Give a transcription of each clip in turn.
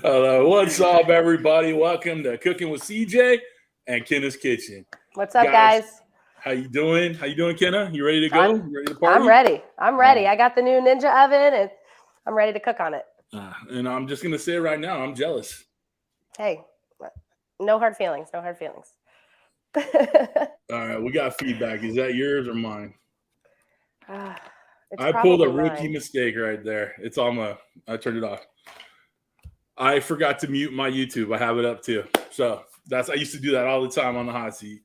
What's up, everybody? Welcome to Cooking with CJ and Kenna's Kitchen. What's up, guys? How you doing? How you doing, Kenna? You ready to go? I'm, You ready to party? I'm ready. I'm ready. I got the new Ninja Oven, and I'm ready to cook on it. And I'm just gonna say it right now, I'm jealous. Hey, no hard feelings. No hard feelings. All right, we got feedback. Is that yours or mine? It's I pulled a probably rookie mine. mistake right there. It's on my. I turned it off. I forgot to mute my YouTube. I have it up too. So I used to do that all the time on the hot seat.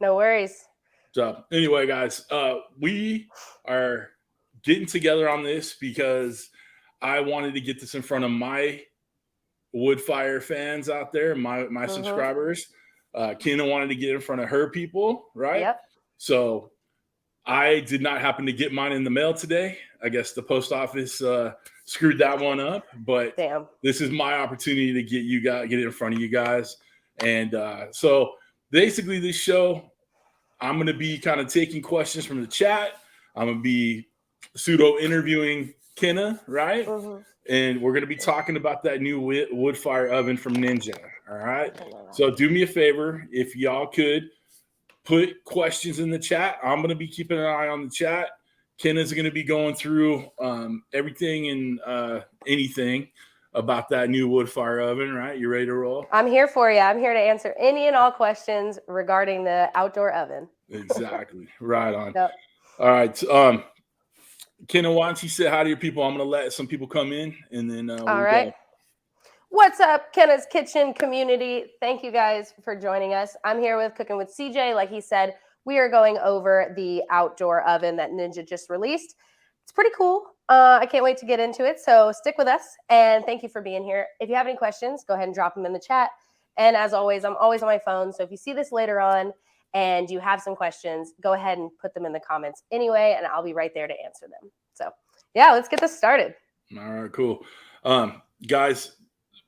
No worries. So anyway, guys, we are getting together on this because I wanted to get this in front of my Woodfire fans out there, my subscribers. Kenna wanted to get in front of her people, right? Yep. So I did not happen to get mine in the mail today. I guess the post office screwed that one up, but Damn. This is my opportunity to get it in front of you guys. And so basically this show, I'm going to be kind of taking questions from the chat. I'm going to be pseudo interviewing Kenna, right? And we're going to be talking about that new Woodfire oven from Ninja. All right. So do me a favor. If y'all could put questions in the chat, I'm going to be keeping an eye on the chat. Kenna's going to be going through everything and anything about that new Woodfire oven, right? You ready to roll? I'm here for you. I'm here to answer any and all questions regarding the outdoor oven. Exactly. Right on. Yep. All right. Kenna, why don't you say hi to your people? I'm going to let some people come in, and then all right. Go. What's up, Kenna's Kitchen community? Thank you guys for joining us. I'm here with Cooking with CJ. Like he said, we are going over the outdoor oven that Ninja just released. It's pretty cool. I can't wait to get into it. So stick with us, and thank you for being here. If you have any questions, go ahead and drop them in the chat. And as always, I'm always on my phone. So if you see this later on and you have some questions, go ahead and put them in the comments anyway, and I'll be right there to answer them. So yeah, let's get this started. All right, cool. Guys,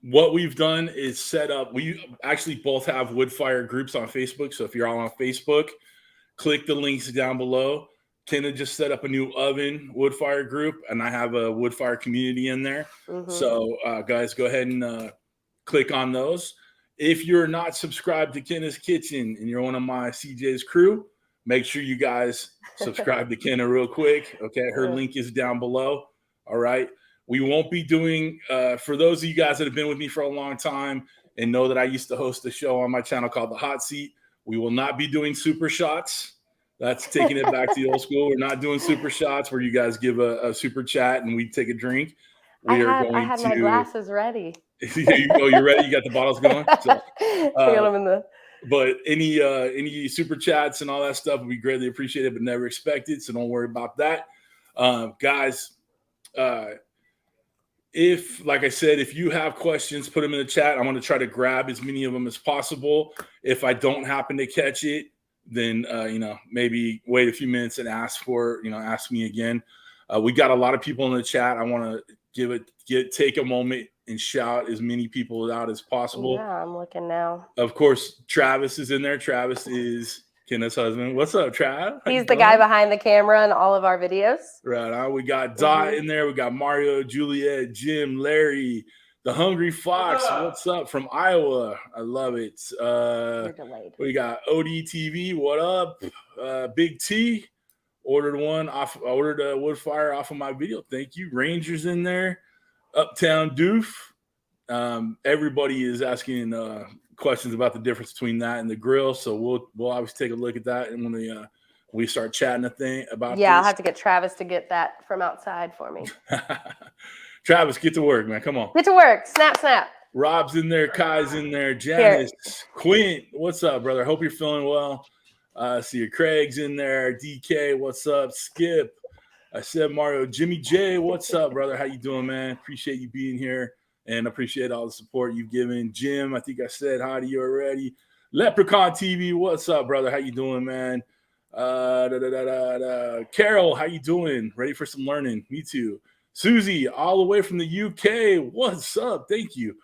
what we've done is set up, we actually both have Woodfire groups on Facebook. So if you're all on Facebook, click the links down below. Kenna just set up a new oven Woodfire group, and I have a Woodfire community in there. So guys, go ahead and click on those. If you're not subscribed to Kenna's Kitchen and you're one of my CJ's crew, make sure you guys subscribe to Kenna real quick. Okay, her link is down below. All right. We won't be doing, for those of you guys that have been with me for a long time and know that I used to host a show on my channel called The Hot Seat, we will not be doing super shots. That's taking it back to the old school. We're not doing super shots where you guys give a super chat and we take a drink. I had my glasses ready. You're ready? You got the bottles going? So, but any super chats and all that stuff would be greatly appreciated, but never expected. So don't worry about that. Guys, like I said, if you have questions, put them in the chat. I'm going to try to grab as many of them as possible. If I don't happen to catch it, then, maybe wait a few minutes and ask me again. We got a lot of people in the chat. I want to take a moment and shout as many people out as possible. Yeah, I'm looking now. Of course, Travis is in there. Travis is Kenna's husband. What's up, Trav? He's the guy behind the camera in all of our videos. Right. We got Dot in there. We got Mario, Juliet, Jim, Larry, the Hungry Fox. What's up from Iowa? I love it. You're delayed. We got ODTV. What up? Big T ordered a Woodfire off of my video. Thank you. Rangers in there. Uptown Doof. Everybody is asking questions about the difference between that and the grill. So we'll obviously take a look at that, and when we start chatting about I'll have to get Travis to get that from outside for me. Travis, get to work, man. Come on. Get to work. Snap, snap. Rob's in there. Kai's in there. Janice. Quint, what's up, brother? Hope you're feeling well. See your Craig's in there. DK, what's up? Skip. I said Mario. Jimmy J, what's up, brother? How you doing, man? Appreciate you being here and appreciate all the support you've given. Jim, I think I said hi to you already. Leprechaun TV, what's up, brother? How you doing, man? Carol, how you doing? Ready for some learning? Me too. Susie, all the way from the UK. What's up? Thank you.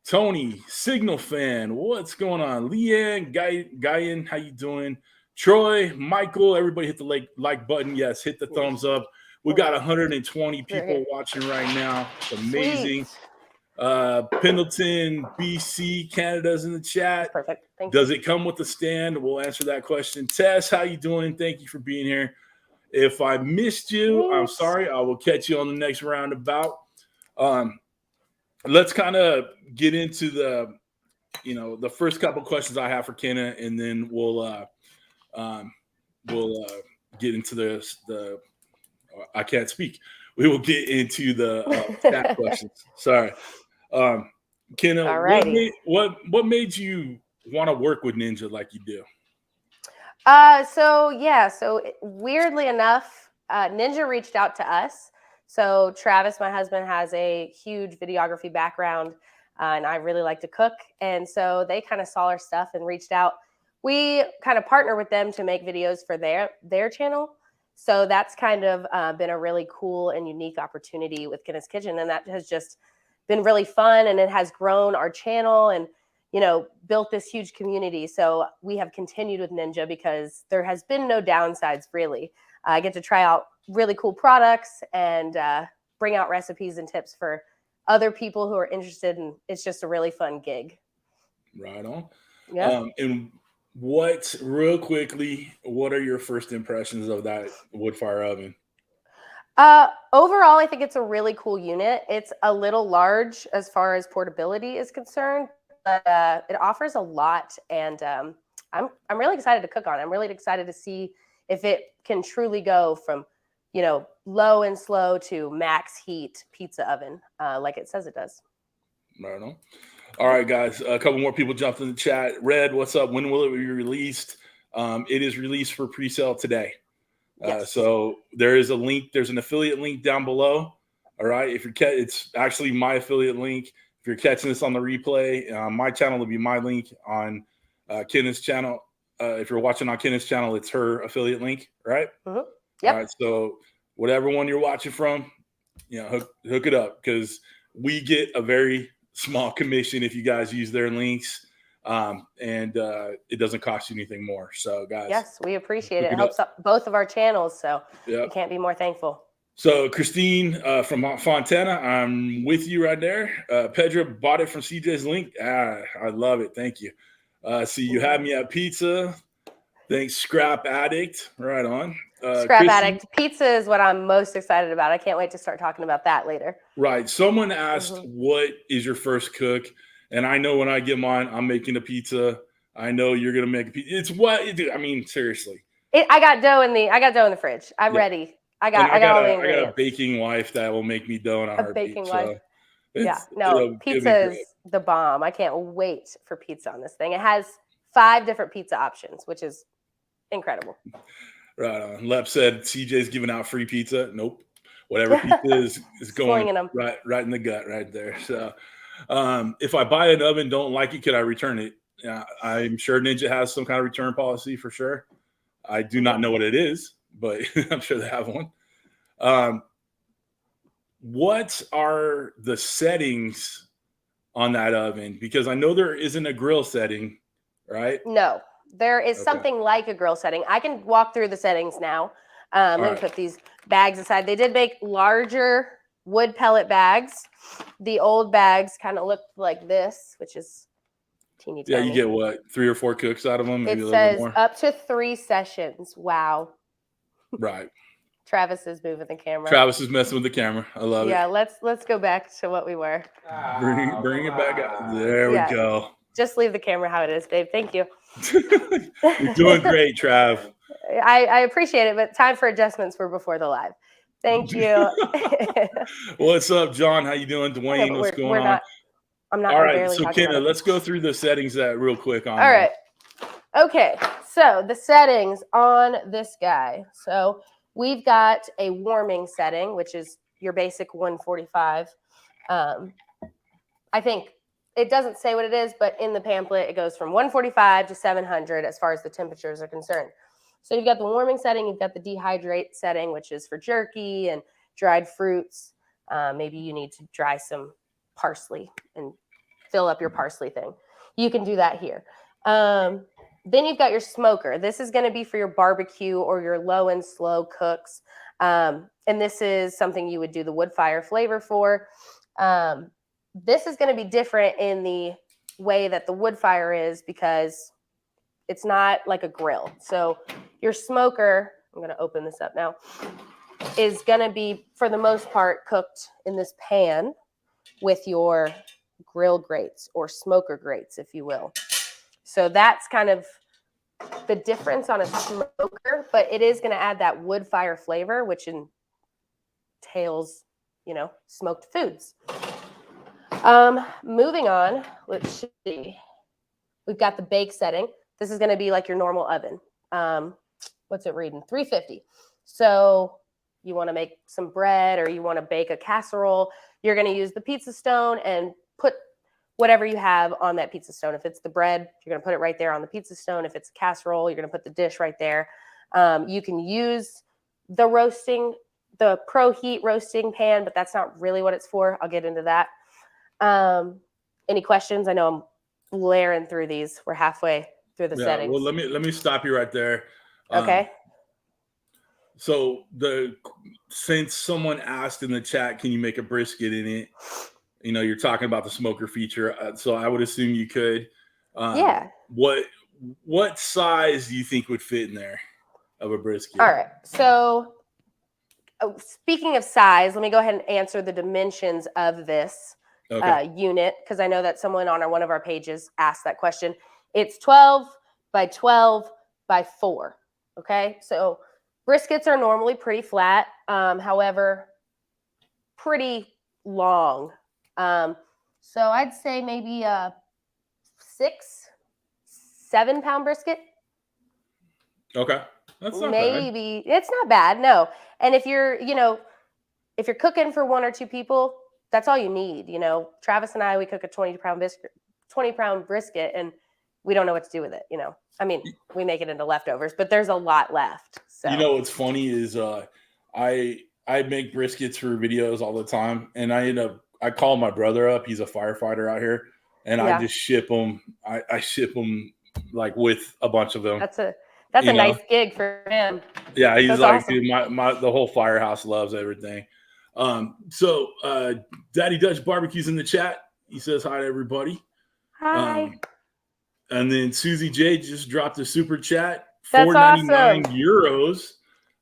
Tony, Signal fan. What's going on? Leanne, Guyan, how you doing? Troy, Michael, everybody hit the like button. Yes, hit the thumbs up. We got 120 people watching right now. It's amazing. Pendleton, BC, Canada's in the chat. Perfect. Thank Does you. it come with a stand? We'll answer that question. Tess, how you doing? Thank you for being here. If I missed you, I'm Thanks. sorry. I will catch you on the next roundabout. Let's kind of get into the first couple questions I have for Kenna, and then we'll get into the I can't speak. We will get into the chat questions. Sorry. Kenna, Alrighty. what made you want to work with Ninja like you do? So weirdly enough, Ninja reached out to us. So Travis, my husband, has a huge videography background, and I really like to cook. And so they kind of saw our stuff and reached out. We kind of partner with them to make videos for their channel. So that's kind of been a really cool and unique opportunity with Kenna's Kitchen, and that has just been really fun, and it has grown our channel and built this huge community. So we have continued with Ninja because there has been no downsides, really. I get to try out really cool products and bring out recipes and tips for other people who are interested, and it's just a really fun gig. Right on. Yeah. And real quickly, what are your first impressions of that Woodfire oven? Overall, I think it's a really cool unit. It's a little large as far as portability is concerned, but it offers a lot, and I'm really excited to cook on it. I'm really excited to see if it can truly go from low and slow to max heat pizza oven, like it says it does. Right on. All right, guys. A couple more people jumped in the chat. Red, what's up? When will it be released? It is released for pre-sale today. Yes. So there is a link. There's an affiliate link down below. All right. It's actually my affiliate link. If you're catching this on the replay, my channel will be my link on Kenna's channel. If you're watching on Kenna's channel, it's her affiliate link, right? Mm-hmm. Yep. All right. So whatever one you're watching from, hook it up, because we get a very small commission if you guys use their links. And it doesn't cost you anything more. So, guys, yes, we appreciate it. It helps up both of our channels, so we can't be more thankful. So, Christine from Fontana, I'm with you right there. Pedro bought it from CJ's link. I love it. Thank you. See, you had me at pizza. Thanks, Scrap Addict. Right on. Scrap Addict. Pizza is what I'm most excited about. I can't wait to start talking about that later. Right. Someone asked, what is your first cook? And I know when I get mine, I'm making a pizza. I know you're gonna make a pizza. It's what, dude. I mean, seriously. I got dough in the fridge. I'm ready. I got all the ingredients. I got a baking wife that will make me dough in a heartbeat. Baking wife. Yeah. No, pizza is the bomb. I can't wait for pizza on this thing. It has 5 different pizza options, which is incredible. Right on. Lep said CJ's giving out free pizza. Nope. Whatever pizza is going right in the gut right there. So if I buy an oven, don't like it, can I return it? I'm sure Ninja has some kind of return policy for sure. I do not know what it is, but I'm sure they have one. What are the settings on that oven? Because I know there isn't a grill setting, right? No, there is something like a grill setting. I can walk through the settings now. Let me put these bags aside. They did make larger wood pellet bags. The old bags kind of looked like this, which is teeny tiny. Yeah, you get what, 3 or 4 cooks out of them? Maybe it says up to 3 sessions. Wow. Right. Travis is moving the camera. Travis is messing with the camera. I love it. Yeah, let's go back to what we were. Bring it back out. There we go. Just leave the camera how it is, babe. Thank you. You're doing great, Trav. I appreciate it, but time for adjustments were before the live. Thank you. What's up, John? How you doing? Dwayne, what's going on? I'm not. All right, so Kenna, let's go through the settings real quick. All right. Okay, so the settings on this guy. So we've got a warming setting, which is your basic 145. I think it doesn't say what it is, but in the pamphlet, it goes from 145 to 700 as far as the temperatures are concerned. So you've got the warming setting, you've got the dehydrate setting, which is for jerky and dried fruits. Maybe you need to dry some parsley and fill up your parsley thing. You can do that here. Then you've got your smoker. This is going to be for your barbecue or your low and slow cooks. And this is something you would do the wood fire flavor for. This is going to be different in the way that the wood fire is because it's not like a grill. So your smoker, I'm going to open this up now, is going to be, for the most part, cooked in this pan with your grill grates or smoker grates, if you will. So that's kind of the difference on a smoker, but it is going to add that wood fire flavor, which entails, smoked foods. Moving on, let's see. We've got the bake setting. This is going to be like your normal oven. What's it reading? 350. So you want to make some bread or you want to bake a casserole, you're going to use the pizza stone and put whatever you have on that pizza stone. If it's the bread, you're going to put it right there on the pizza stone. If it's a casserole, you're going to put the dish right there. You can use the Pro Heat roasting pan, but that's not really what it's for. I'll get into that. Any questions? I know I'm blaring through these. We're halfway through the settings. Well, let me stop you right there. Okay. So since someone asked in the chat, can you make a brisket in it? You're talking about the smoker feature. So I would assume you could. Yeah. What size do you think would fit in there of a brisket? All right. So speaking of size, let me go ahead and answer the dimensions of this unit, because I know that someone on one of our pages asked that question. It's 12 by 12 by 4. Okay. So briskets are normally pretty flat. However, pretty long. So I'd say maybe a 6-7 pound brisket. Okay. That's not maybe bad. It's not bad. No. And if you're cooking for 1 or 2 people, that's all you need. Travis and I, we cook a 20 pound brisket and we don't know what to do with it. I mean, we make it into leftovers, but there's a lot left. So what's funny is I make briskets for videos all the time, and I call my brother up. He's a firefighter out here, and I just ship them. I ship them like with a bunch of them. That's a nice gig for him. Yeah, he's like, awesome. Dude, the whole firehouse loves everything. So Daddy Dutch Barbecue's in the chat. He says hi to everybody. Hi. And then Susie J just dropped a super chat. That's €4.99. awesome.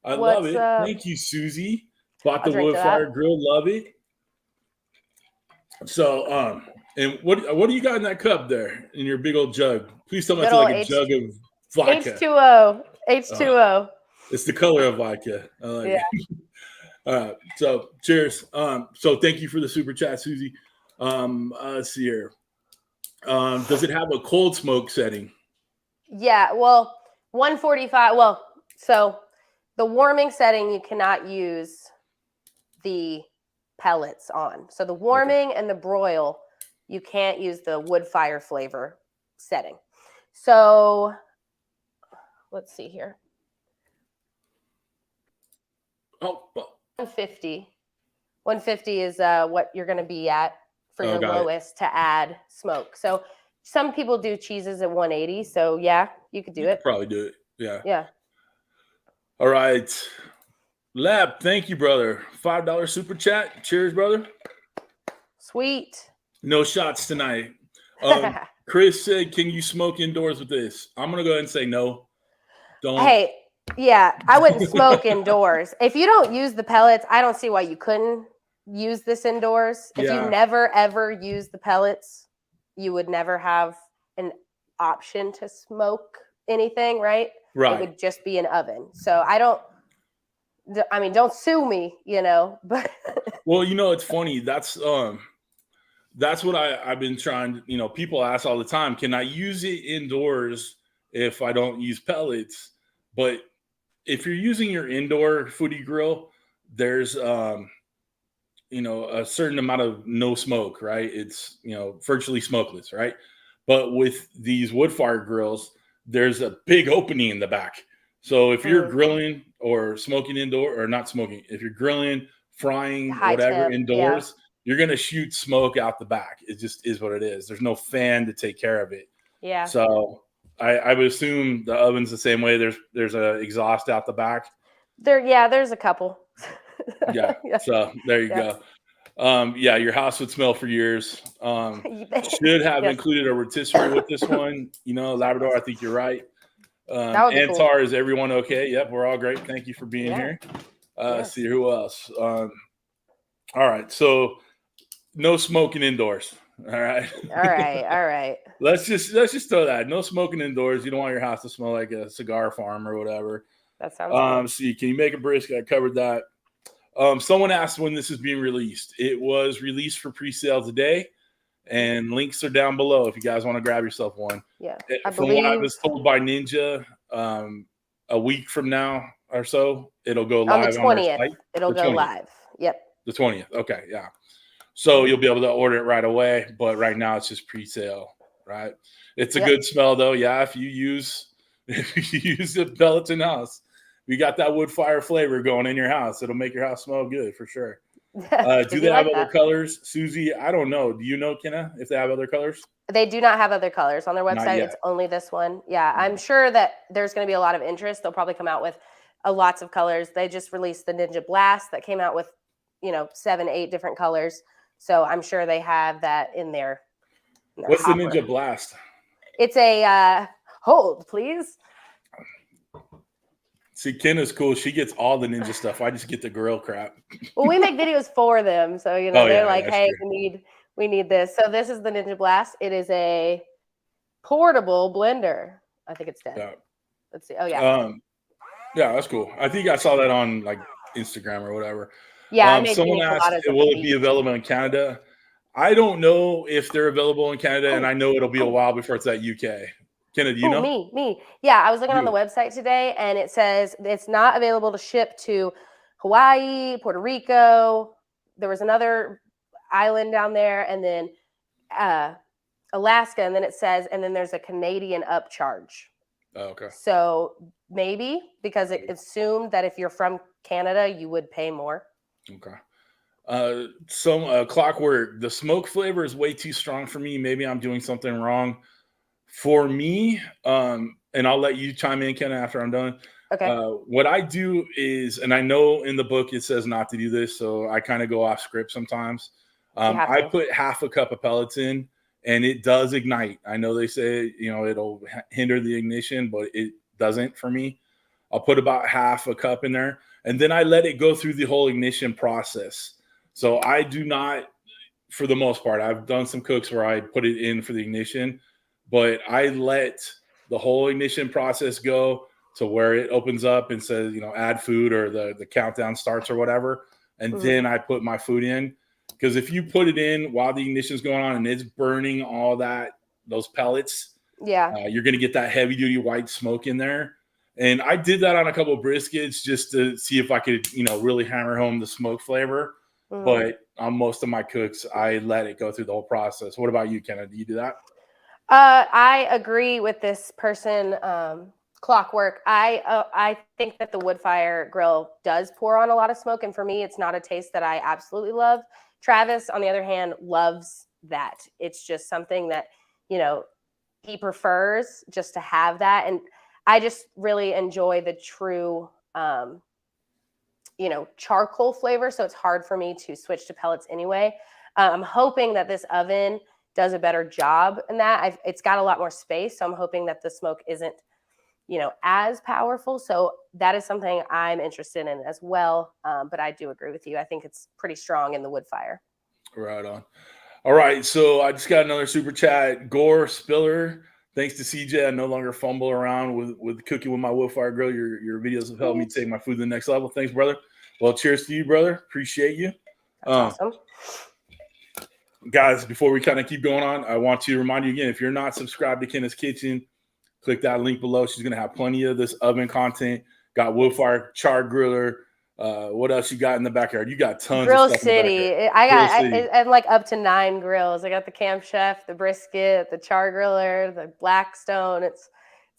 I love it. Thank you, Susie. Bought the wood fire grill. Love it. So, and what do you got in that cup there in your big old jug? Please tell me it's like a jug of vodka. H2O. It's the color of vodka. I like it. So cheers. So thank you for the super chat, Susie. Let's see here. Does it have a cold smoke setting? Yeah, well, 145. Well, so the warming setting, you cannot use the pellets on. So the warming and the broil, you can't use the wood fire flavor setting. So let's see here. 150. 150 is what you're going to be at for your lowest to add smoke. So some people do cheeses at 180. So yeah, you could do it. Probably do it. Yeah. Yeah. All right. Lab, thank you, brother. $5 super chat. Cheers, brother. Sweet. No shots tonight. Chris said, can you smoke indoors with this? I'm going to go ahead and say no. Don't. Hey, yeah, I wouldn't smoke indoors. If you don't use the pellets, I don't see why you couldn't use this indoors. If you never, ever use the pellets, you would never have an option to smoke anything, right? Right. It would just be an oven. So don't sue me, but. Well, it's funny. That's what I've been trying to, people ask all the time, can I use it indoors if I don't use pellets? But if you're using your indoor foodie grill, there's, a certain amount of no smoke, right? It's, virtually smokeless, right? But with these wood fire grills, there's a big opening in the back. So if you're grilling or smoking indoor or not smoking, if you're grilling, frying, whatever indoors, you're going to shoot smoke out the back. It just is what it is. There's no fan to take care of it. Yeah. So I would assume the oven's the same way. There's a exhaust out the back. There's a couple. Yeah. So there you go. Yeah, your house would smell for years. Should have Yes. included a rotisserie with this one. You know, Labrador, I think you're right. That would be cool. Antar, is everyone okay? Yep, we're all great. Thank you for being Yeah. here. Yes. See who else. All right, so no smoking indoors. All right. All right. let's just throw that. No smoking indoors. You don't want your house to smell like a cigar farm or whatever. That sounds good. See, can you make a brisket? I covered that. Someone asked when this is being released. It was released for pre-sale today, and links are down below if you guys want to grab yourself one. Yeah. From what I was told by Ninja, a week from now or so, it'll go live on the 20th. Site. It'll go live. Yep. The 20th. Okay, yeah. So you'll be able to order it right away, but right now it's just pre-sale, right? It's a good smell though. Yeah, if you use the pellets in house, we got that wood fire flavor going in your house. It'll make your house smell good for sure. Do they have other colors? Susie, I don't know. Do you know, Kenna, if they have other colors? They do not have other colors on their website. It's only this one. Yeah, I'm sure that there's going to be a lot of interest. They'll probably come out with lots of colors. They just released the Ninja Blast that came out with, 7, 8 different colors. So I'm sure they have that in their What's hopper. The Ninja Blast? It's a hold, please. See, Kenna's cool. She gets all the ninja stuff. I just get the grill crap. Well, we make videos for them. So, they're like, hey, we need this. So this is the Ninja Blast. It is a portable blender. I think it's dead. Yeah. Let's see. Oh, yeah. Yeah, that's cool. I think I saw that on like Instagram or whatever. Yeah. Someone asked, will it be available in Canada? I don't know if they're available in Canada, and I know it'll be a while before it's at UK. Kenna, do you know? Me. Yeah, I was looking on the website today, and it says it's not available to ship to Hawaii, Puerto Rico. There was another island down there, and then Alaska, and then it says, and then there's a Canadian upcharge. Oh, okay. So maybe because it assumed that if you're from Canada, you would pay more. Okay. Clockwork, the smoke flavor is way too strong for me. Maybe I'm doing something wrong. For me, and I'll let you chime in, Kenna, after I'm done. Okay. What I do is, and I know in the book it says not to do this, so I kind of go off script sometimes. I put half a cup of pellets in, and it does ignite. I know they say, it'll hinder the ignition, but it doesn't for me. I'll put about half a cup in there, and then I let it go through the whole ignition process. So I do not, for the most part, I've done some cooks where I put it in for the ignition, but I let the whole ignition process go to where it opens up and says, add food, or the countdown starts or whatever. And then I put my food in. Because if you put it in while the ignition is going on and it's burning all those pellets, you're going to get that heavy duty white smoke in there. And I did that on a couple of briskets just to see if I could, really hammer home the smoke flavor. But on most of my cooks, I let it go through the whole process. What about you, Kenna? Do you do that? I agree with this person, Clockwork. I think that the wood fire grill does pour on a lot of smoke, and for me, it's not a taste that I absolutely love. Travis, on the other hand, loves that. It's just something that he prefers just to have that, and I just really enjoy the true charcoal flavor. So it's hard for me to switch to pellets anyway. I'm hoping that this oven does a better job in that. It's got a lot more space, so I'm hoping that the smoke isn't, as powerful. So that is something I'm interested in as well. But I do agree with you. I think it's pretty strong in the wood fire. Right on. All right, so I just got another super chat. Gore Spiller, thanks to CJ, I no longer fumble around with cooking with my wood fire grill. Your videos have helped me take my food to the next level. Thanks, brother. Well, cheers to you, brother. Appreciate you. That's awesome. Guys, before we kind of keep going on, I want to remind you again, if you're not subscribed to Kenna's Kitchen, click that link below. She's going to have plenty of this oven content. Got wood fire, char griller. What else you got in the backyard? You got tons Grill of stuff City. In the I'm like up to 9 grills. I got the Camp Chef, the Brisket, the char griller, the Blackstone. It's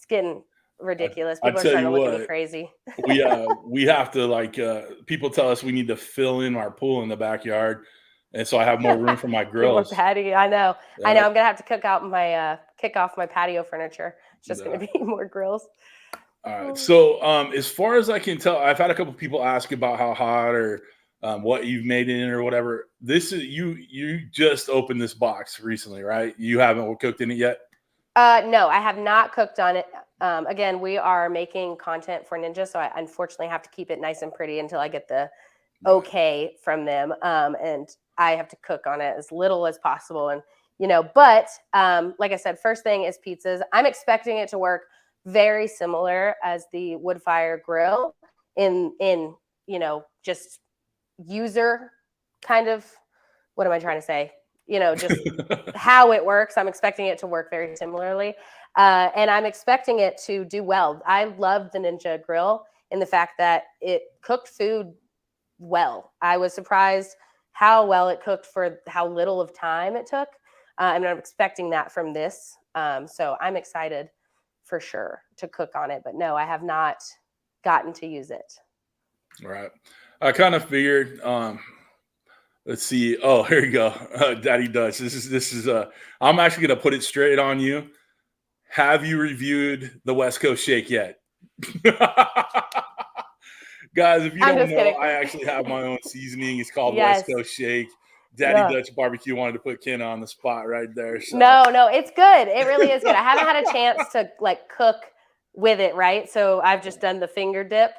getting ridiculous. People are starting to look at me crazy. we have to people tell us we need to fill in our pool in the backyard. And so I have more room for my grills. More patio. I know. I'm gonna have to kick off my patio furniture. It's just gonna be more grills. All right. So as far as I can tell, I've had a couple people ask about how hot or what you've made in it or whatever. This is you just opened this box recently, right? You haven't cooked in it yet? No, I have not cooked on it. Again, we are making content for Ninja, so I unfortunately have to keep it nice and pretty until I get the okay from them. And I have to cook on it as little as possible. And, but like I said, first thing is pizzas. I'm expecting it to work very similar as the Woodfire grill in just user kind of, what am I trying to say? Just how it works. I'm expecting it to work very similarly. And I'm expecting it to do well. I love the Ninja grill in the fact that it cooked food well. I was surprised how well it cooked for how little of time it took. And I'm expecting that from this. So I'm excited for sure to cook on it. But no, I have not gotten to use it. Right. I kind of figured, let's see. Oh, here you go. Daddy Dutch. This is I'm actually going to put it straight on you. Have you reviewed the West Coast Shake yet? Guys, if you don't know, kidding. I actually have my own seasoning. It's called West Coast Shake. Daddy Dutch Barbecue wanted to put Kenna on the spot right there. So. No, it's good. It really is good. I haven't had a chance to cook with it, right? So I've just done the finger dip.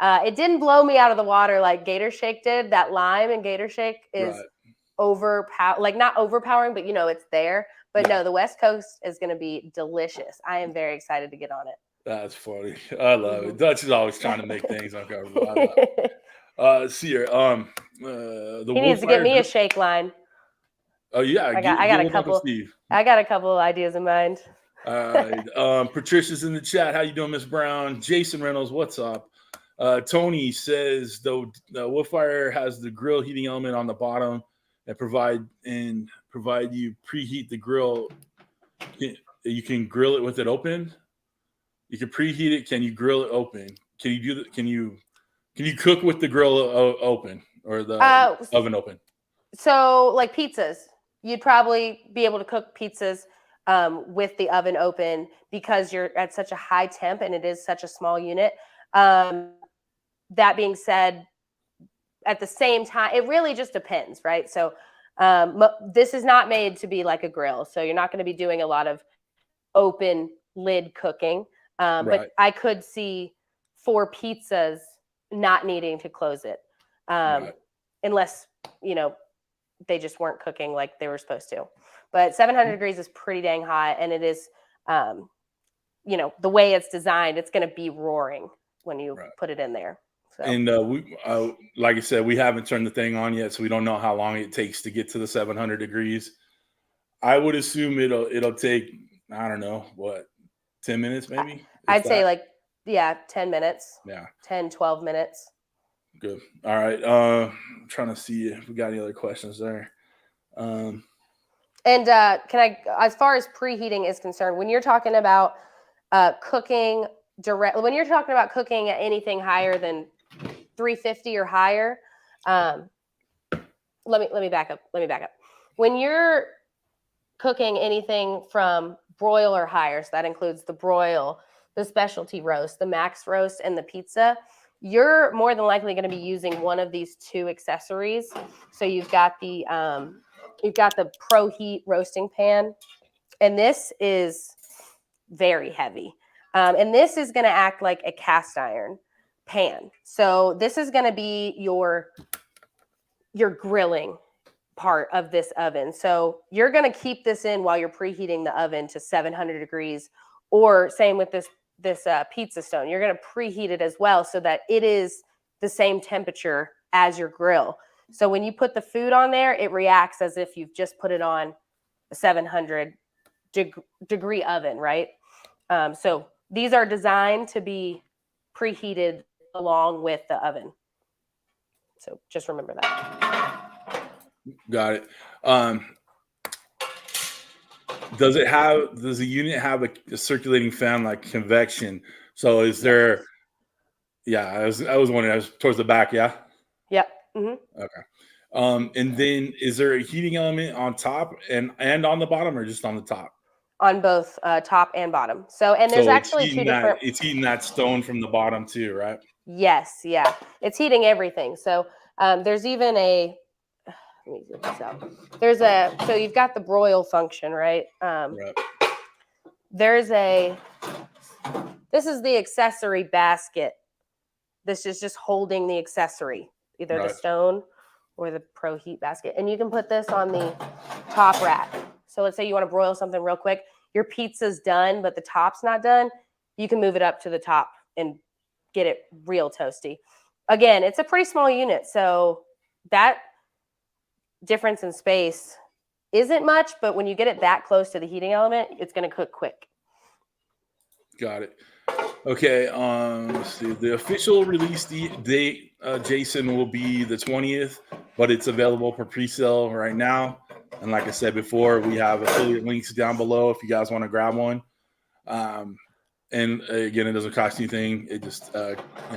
It didn't blow me out of the water like Gator Shake did. That lime in Gator Shake is not overpowering, but it's there. But no, the West Coast is going to be delicious. I am very excited to get on it. That's funny. I love it. Dutch is always trying to make things uncomfortable. Let's see here. He needs to get me a shake line. Oh yeah, I got a couple. I got a couple ideas in mind. All right. Patricia's in the chat. How you doing, Miss Brown? Jason Reynolds, what's up? Tony says the Woodfire has the grill heating element on the bottom and provide you preheat the grill. You can grill it with it open. You can preheat it. Can you grill it open? Can you do that? Can you cook with the grill open or the oven open? So like pizzas, you'd probably be able to cook pizzas with the oven open because you're at such a high temp and it is such a small unit. That being said, at the same time, it really just depends, right? So this is not made to be like a grill. So you're not going to be doing a lot of open lid cooking. But I could see for pizzas not needing to close it unless, they just weren't cooking like they were supposed to. But 700 degrees is pretty dang hot. And it is, the way it's designed, it's going to be roaring when you put it in there. So. And we, like I said, we haven't turned the thing on yet, so we don't know how long it takes to get to the 700 degrees. I would assume it'll take, I don't know, 10 minutes maybe? I'd say 10 minutes. Yeah. 10, 12 minutes. Good. All right. I'm trying to see if we got any other questions there. And can I, as far as preheating is concerned, when you're talking about cooking when you're talking about cooking at anything higher than 350 or higher, let me back up. When you're cooking anything from broil or higher, so that includes the broil, the specialty roast, the max roast, and the pizza, you're more than likely going to be using one of these two accessories. So you've got the Pro Heat roasting pan, and this is very heavy. And this is going to act like a cast iron pan. So this is going to be your grilling part of this oven. So you're going to keep this in while you're preheating the oven to 700 degrees, or same with this pizza stone. You're going to preheat it as well so that it is the same temperature as your grill. So when you put the food on there, it reacts as if you've just put it on a 700 degree oven, right? So these are designed to be preheated along with the oven. So just remember that. Got it. Does the unit have a circulating fan like convection? So is there? Yeah, I was wondering. I was towards the back. Yeah. Yep. Mm-hmm. Okay. And then is there a heating element on top and on the bottom, or just on the top? On both top and bottom. So there's actually two different. It's heating that stone from the bottom too, right? Yes. Yeah. It's heating everything. So There's even a, let me get this out. So you've got the broil function, right? Right. This is the accessory basket. This is just holding the accessory, either the stone or the pro heat basket. And you can put this on the top rack. So let's say you want to broil something real quick. Your pizza's done, but the top's not done. You can move it up to the top and get it real toasty. Again, it's a pretty small unit, so that difference in space isn't much, but when you get it that close to the heating element, it's going to cook quick. Got it. Okay, let's see. The official release date, Jason, will be the 20th, but it's available for pre-sale right now. And like I said before, we have affiliate links down below if you guys want to grab one. And again, it doesn't cost anything. It just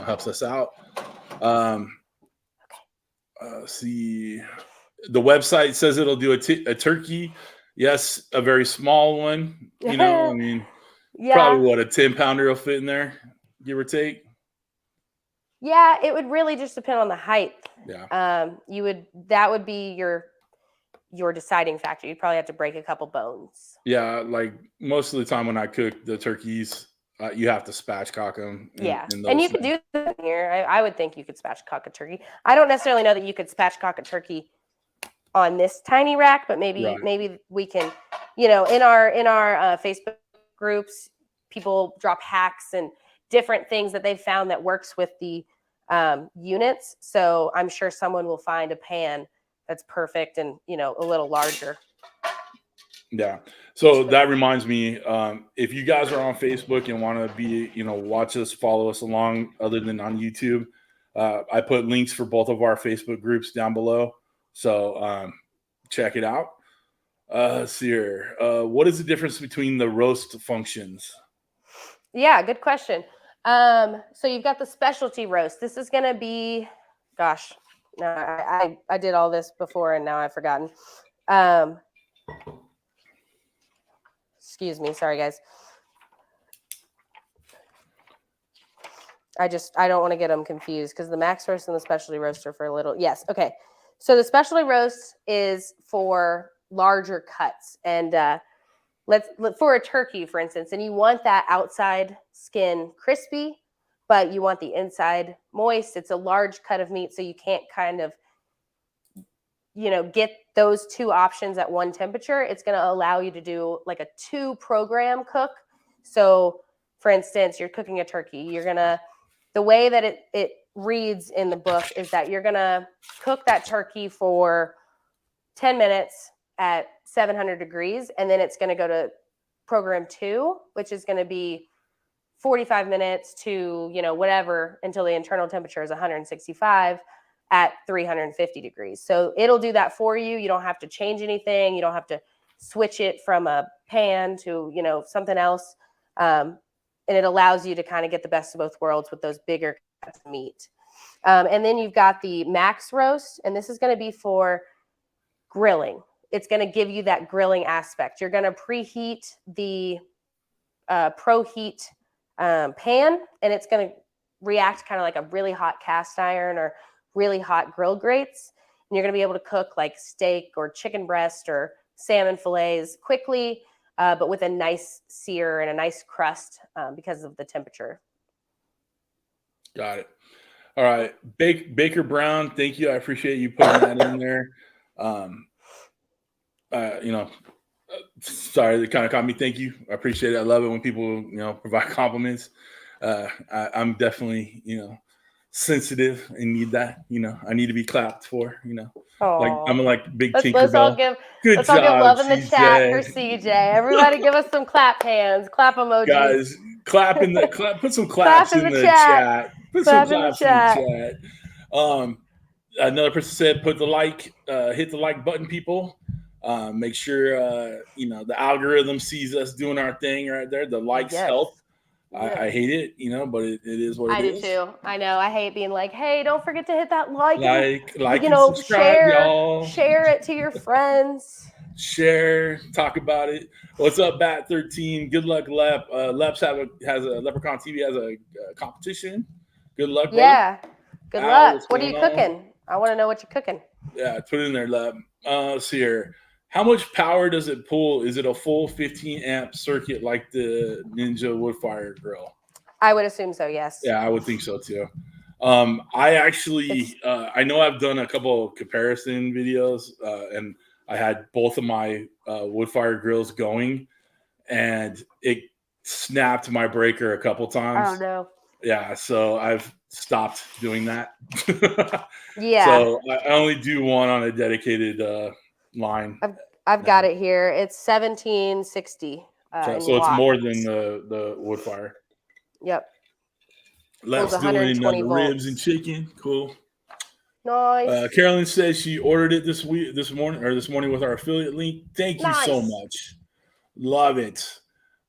helps us out. See, the website says it'll do a turkey. Yes, a very small one. I mean, probably what, a 10-pounder will fit in there, give or take. Yeah, it would really just depend on the height. Yeah. That would be your deciding factor. You'd probably have to break a couple bones. Yeah, like most of the time when I cook the turkeys, you have to spatchcock them. And you could do that here. I would think you could spatchcock a turkey. I don't necessarily know that you could spatchcock a turkey on this tiny rack, but maybe we can, in our Facebook groups, people drop hacks and different things that they've found that works with the units. So I'm sure someone will find a pan that's perfect and a little larger. Yeah. So that reminds me, if you guys are on Facebook and want to be, watch us, follow us along other than on YouTube, I put links for both of our Facebook groups down below. So check it out. Let's see here. What is the difference between the roast functions? Yeah, good question. So you've got the specialty roast. This is going to be, gosh, no, I did all this before and now I've forgotten. Excuse me. Sorry, guys. I don't want to get them confused because the max roast and the specialty roast are for a little. Yes. Okay. So the specialty roast is for larger cuts. And let's for a turkey, for instance, and you want that outside skin crispy, but you want the inside moist. It's a large cut of meat, so you can't kind of, get those two options at one temperature. It's going to allow you to do like a 2-program cook. So, for instance, you're cooking a turkey. The way that it reads in the book is that you're going to cook that turkey for 10 minutes at 700 degrees, and then it's going to go to program 2, which is going to be 45 minutes to, whatever, until the internal temperature is 165 at 350 degrees. So it'll do that for you. You don't have to change anything. You don't have to switch it from a pan to, something else. And it allows you to kind of get the best of both worlds with those bigger cuts of meat. And then you've got the max roast, and this is going to be for grilling. It's going to give you that grilling aspect. You're going to preheat the Pro Heat pan, and it's going to react kind of like a really hot cast iron or really hot grill grates. And you're going to be able to cook like steak or chicken breast or salmon fillets quickly, but with a nice sear and a nice crust because of the temperature. Got it. All right. Baker Brown, thank you. I appreciate you putting that in there. Sorry, that kind of caught me. Thank you. I appreciate it. I love it when people, provide compliments. I'm definitely, sensitive and need that. I need to be clapped for. Like I'm like big Tinkerbell. Let's all give love in the CJ. chat for CJ. Everybody, give us some clap hands, clap emojis. Guys, put some claps in the chat. Put some claps in the chat. Another person said, hit the like button, people. Make sure the algorithm sees us doing our thing right there. The likes help. I hate it, but it is what it is. I do too. I know. I hate being like, hey, don't forget to hit that like and subscribe, y'all. Share it to your friends. Share, talk about it. What's up, Bat 13? Good luck, Lep. Leps has a Leprechaun TV has a competition. Good luck, brother. Yeah. Good luck. What are you cooking? I want to know what you're cooking. Yeah, put it in there, lab. Let's see here. How much power does it pull? Is it a full 15 amp circuit like the Ninja Woodfire grill? I would assume so, yes. Yeah, I would think so too. I actually, I know I've done a couple of comparison videos, and I had both of my Woodfire grills going, and it snapped my breaker a couple times. Oh no. Yeah, so I've stopped doing that. Yeah. So I only do one on a dedicated line. I've got it here. It's 1760. So it's more than the Woodfire. Yep. Let's doing ribs and chicken. Cool. Nice. Carolyn says she ordered it this morning with our affiliate link. Thank you so much. Love it.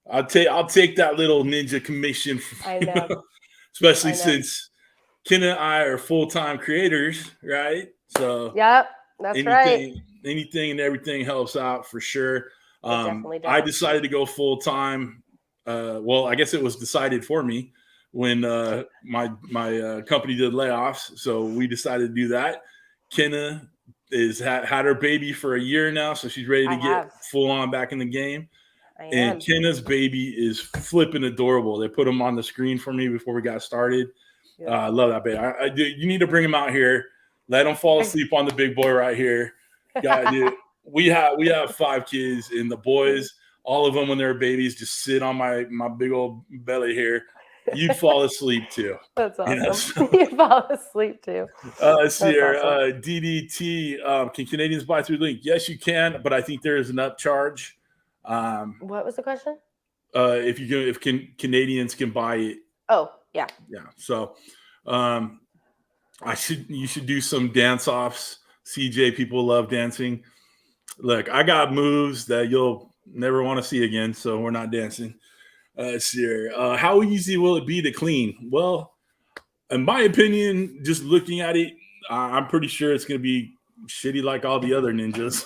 I'll take that little ninja commission. I know. Especially since Kenna and I are full-time creators, right? So yep, that's right. Anything and everything helps out for sure. Definitely does. I decided to go full-time. Well, I guess it was decided for me when my company did layoffs. So we decided to do that. Kenna had her baby for a year now, so she's ready to get full on back in the game. And Kenna's baby is flipping adorable. They put him on the screen for me before we got started. I love that baby. I do. You need to bring him out here. Let him fall asleep on the big boy right here. Dude, we have 5 kids, and the boys, all of them when they're babies, just sit on my big old belly here. You'd fall asleep too. That's awesome. You'd fall asleep too. Let's see here. Awesome. DDT. Can Canadians buy through link? Yes, you can, but I think there is an upcharge. What was the question? If Canadians can buy it. Oh, yeah. Yeah. So, you should do some dance offs. CJ, people love dancing. Look, I got moves that you'll never want to see again, so we're not dancing. Let's see here. How easy will it be to clean? Well, in my opinion, just looking at it, I'm pretty sure it's going to be shitty like all the other ninjas.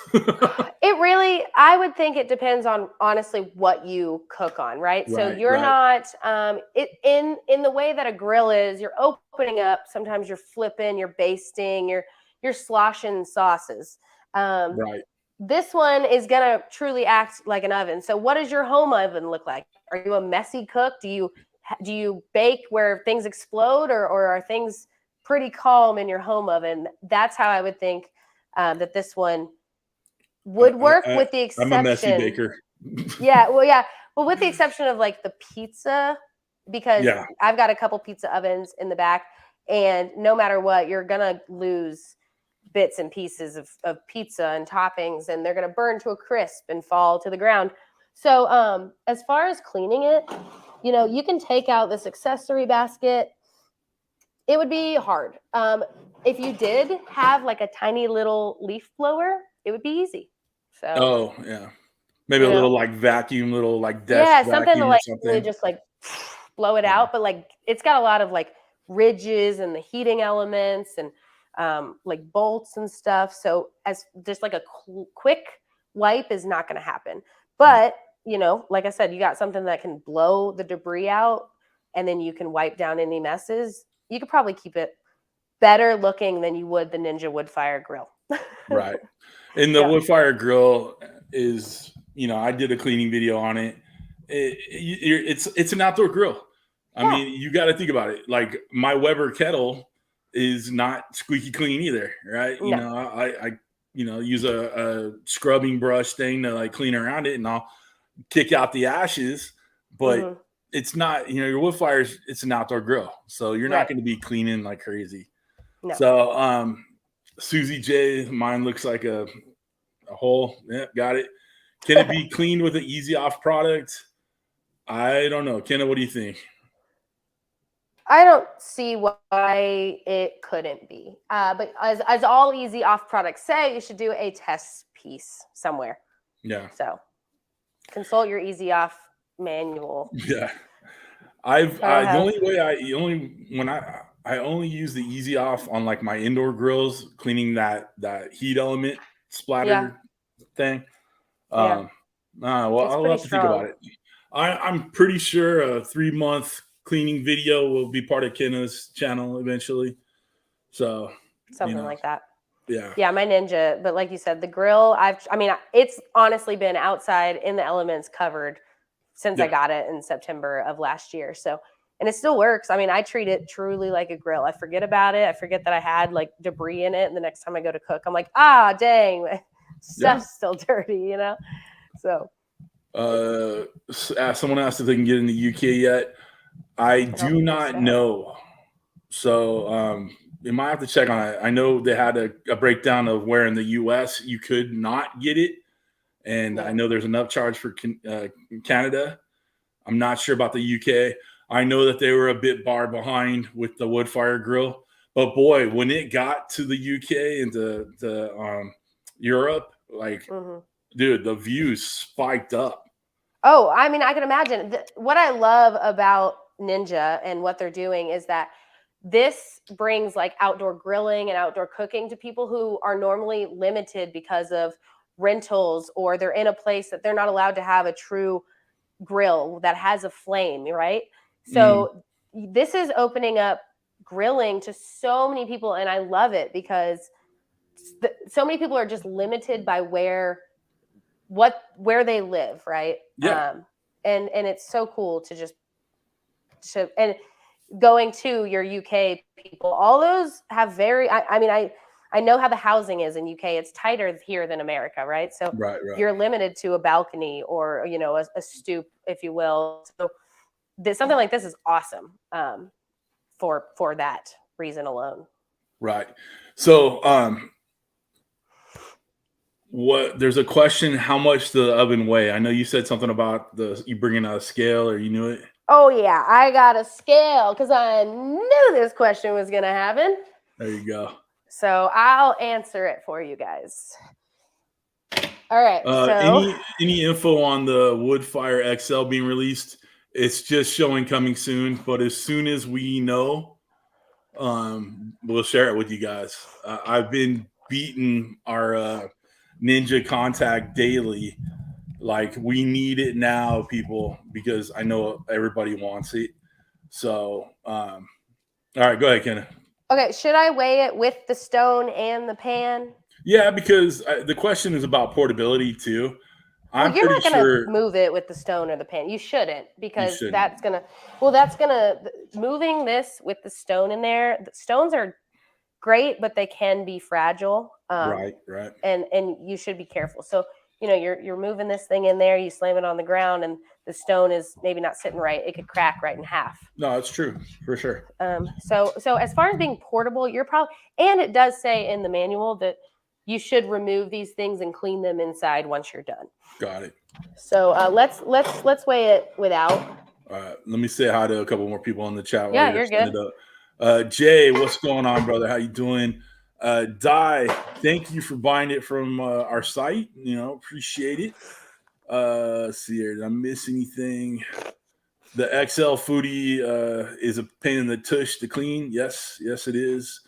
I would think it depends on honestly what you cook on, right? So you're not in the way that a grill is, you're opening up, sometimes you're flipping, you're basting, you're sloshing sauces. Right. This one is gonna truly act like an oven. So what does your home oven look like? Are you a messy cook? Do you bake where things explode, or are things pretty calm in your home oven? That's how I would think that this one would work, with the exception. I'm a messy baker. Yeah. Well, with the exception of like the pizza, because I've got a couple pizza ovens in the back, and no matter what, you're gonna lose bits and pieces of pizza and toppings, and they're gonna burn to a crisp and fall to the ground. So as far as cleaning it, you can take out this accessory basket. It would be hard. If you did have like a tiny little leaf blower, it would be easy. So maybe a little like vacuum, little like desk something to like really just like blow it out. But like it's got a lot of like ridges and the heating elements and like bolts and stuff. So as just like a quick wipe is not going to happen. But like I said, you got something that can blow the debris out, and then you can wipe down any messes. You could probably keep it better looking than you would the Ninja Woodfire grill. Right. And the Woodfire grill is, I did a cleaning video on it. It's an outdoor grill. I mean, you got to think about it. Like my Weber kettle is not squeaky clean either, right? No. I use a scrubbing brush thing to like clean around it, and I'll kick out the ashes, but it's not, your wood fires, it's an outdoor grill. So you're not going to be cleaning like crazy. No. So, Susie J, mine looks like a hole. Yep, got it. Can it be cleaned with an easy off product? I don't know. Kenna, what do you think? I don't see why it couldn't be. But as all easy off products say, you should do a test piece somewhere. Yeah. So consult your easy off manual. Yeah. I only use the easy off on like my indoor grills, cleaning that heat element splatter thing. Well, I'll have to think about it. I'm pretty sure a 3-month cleaning video will be part of Kenna's channel eventually. So something like that. Yeah, my Ninja. But like you said, the grill, it's honestly been outside in the elements covered since I got it in September of last year. So, and it still works. I mean, I treat it truly like a grill. I forget about it. I forget that I had like debris in it. And the next time I go to cook, I'm like, dang, stuff's still dirty, you know? So. Someone asked if they can get in the UK yet. I do not know. So, you might have to check on it. I know they had a breakdown of where in the US you could not get it. And I know there's an upcharge for Canada. I'm not sure about the UK. I know that they were a bit barred behind with the wood fire grill. But boy, when it got to the UK and to Europe, like, dude, the views spiked up. Oh, I mean, I can imagine. What I love about Ninja and what they're doing is that this brings like outdoor grilling and outdoor cooking to people who are normally limited because of rentals, or they're in a place that they're not allowed to have a true grill that has a flame, right? So this is opening up grilling to so many people, and I love it because so many people are just limited by where they live, right? And it's so cool to and going to your UK people, all those have very, I know how the housing is in UK. It's tighter here than America, right? So you're limited to a balcony or, you know, a stoop, if you will. So something like this is awesome for that reason alone. Right. So there's a question, how much the oven weigh? I know you said something about you bringing out a scale, or you knew it. Oh yeah, I got a scale because I knew this question was gonna happen. There you go. So I'll answer it for you guys. All right. So any info on the Woodfire XL being released? It's just showing coming soon, but as soon as we know, we'll share it with you guys. I've been beating our Ninja contact daily. Like, we need it now, people, because I know everybody wants it. So, all right, go ahead, Kenna. Okay, should I weigh it with the stone and the pan? Yeah, because the question is about portability too. Well, you're not going to move it with the stone or the pan. You shouldn't, because that's going to, moving this with the stone in there, the stones are great, but they can be fragile. Right. And you should be careful. So, you know, you're moving this thing in there, you slam it on the ground, and the stone is maybe not sitting right. It could crack right in half. No, that's true, for sure. So as far as being portable, and it does say in the manual that you should remove these things and clean them inside once you're done. Got it. So let's weigh it without. All right, let me say hi to a couple more people in the chat. Yeah, you're good. Jay, what's going on, brother? How you doing? Di, thank you for buying it from our site. You know, appreciate it. Let's see here. Did I miss anything? The XL Foodie is a pain in the tush to clean. Yes, it is.